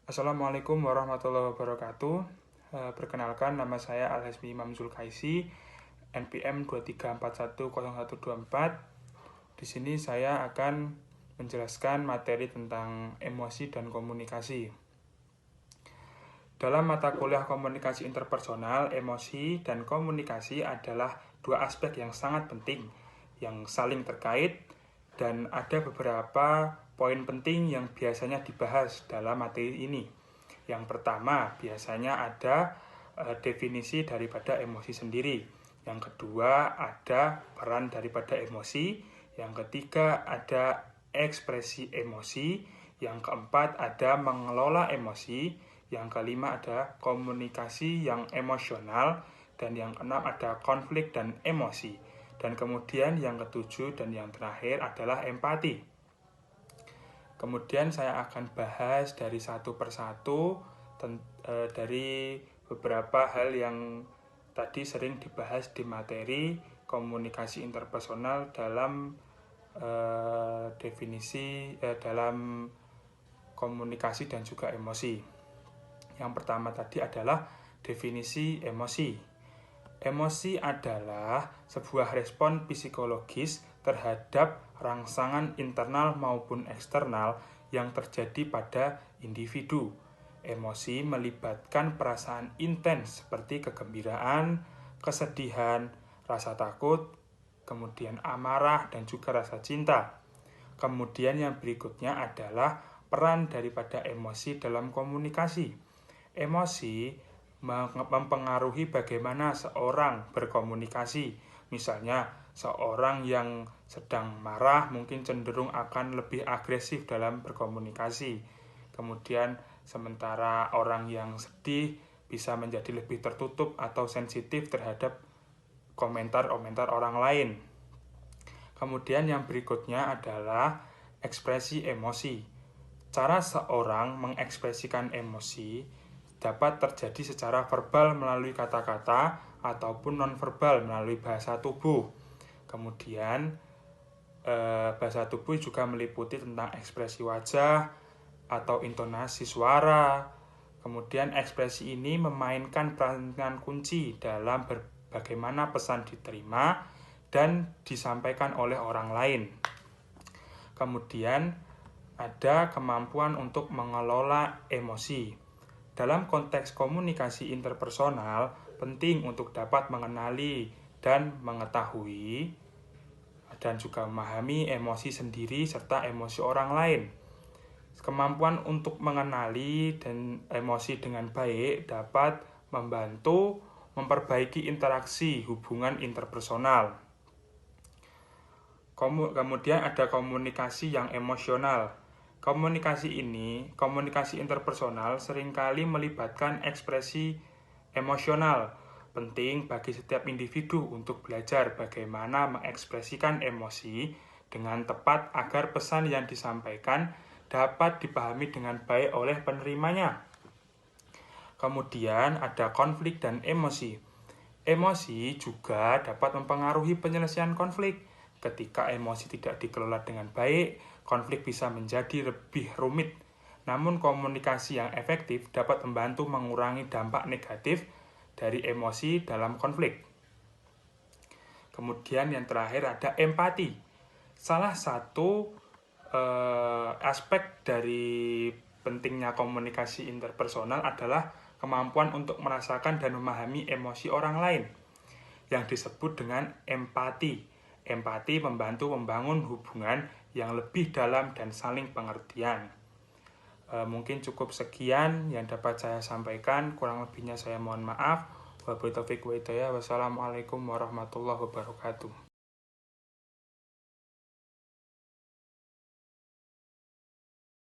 Assalamualaikum warahmatullahi wabarakatuh. Perkenalkan, nama saya Al-Hasmi Imam Zulkaisi, NPM 23410124. Di sini saya akan menjelaskan materi tentang emosi dan komunikasi. Dalam mata kuliah komunikasi interpersonal, emosi dan komunikasi adalah dua aspek yang sangat penting, yang saling terkait, dan ada beberapa poin penting yang biasanya dibahas dalam materi ini. Yang pertama, biasanya ada definisi daripada emosi sendiri. Yang kedua, ada peran daripada emosi. Yang ketiga, ada ekspresi emosi. Yang keempat, ada mengelola emosi. Yang kelima, ada komunikasi yang emosional. Dan yang keenam, ada konflik dan emosi. Dan kemudian yang ketujuh dan yang terakhir adalah empati. Kemudian saya akan bahas dari satu persatu dari beberapa hal yang tadi sering dibahas di materi komunikasi interpersonal dalam dalam komunikasi dan juga emosi. Yang pertama tadi adalah definisi emosi. Emosi adalah sebuah respon psikologis terhadap rangsangan internal maupun eksternal yang terjadi pada individu. Emosi melibatkan perasaan intens seperti kegembiraan, kesedihan, rasa takut, kemudian amarah, dan juga rasa cinta. Kemudian yang berikutnya adalah peran daripada emosi dalam komunikasi. Emosi mempengaruhi bagaimana seorang berkomunikasi. Misalnya, seorang yang sedang marah mungkin cenderung akan lebih agresif dalam berkomunikasi. Kemudian, sementara orang yang sedih bisa menjadi lebih tertutup atau sensitif terhadap komentar-komentar orang lain. Kemudian yang berikutnya adalah ekspresi emosi. Cara seorang mengekspresikan emosi dapat terjadi secara verbal melalui kata-kata ataupun nonverbal melalui bahasa tubuh. Kemudian bahasa tubuh juga meliputi tentang ekspresi wajah atau intonasi suara. Kemudian ekspresi ini memainkan peranan kunci dalam bagaimana pesan diterima dan disampaikan oleh orang lain. Kemudian ada kemampuan untuk mengelola emosi. Dalam konteks komunikasi interpersonal, penting untuk dapat mengenali dan mengetahui dan juga memahami emosi sendiri serta emosi orang lain. Kemampuan untuk mengenali dan emosi dengan baik dapat membantu memperbaiki interaksi hubungan interpersonal. Kemudian ada komunikasi yang emosional. Komunikasi interpersonal seringkali melibatkan ekspresi emosional. Penting bagi setiap individu untuk belajar bagaimana mengekspresikan emosi dengan tepat agar pesan yang disampaikan dapat dipahami dengan baik oleh penerimanya. Kemudian ada konflik dan emosi. Emosi juga dapat mempengaruhi penyelesaian konflik. Ketika emosi tidak dikelola dengan baik, konflik bisa menjadi lebih rumit. Namun komunikasi yang efektif dapat membantu mengurangi dampak negatif dari emosi dalam konflik. Kemudian yang terakhir ada empati. Salah satu aspek dari pentingnya komunikasi interpersonal adalah kemampuan untuk merasakan dan memahami emosi orang lain, yang disebut dengan empati. Empati membantu membangun hubungan yang lebih dalam dan saling pengertian. Mungkin cukup sekian yang dapat saya sampaikan. Kurang lebihnya saya mohon maaf. Wabillahi taufiq wa hidayah. Wassalamualaikum warahmatullahi wabarakatuh.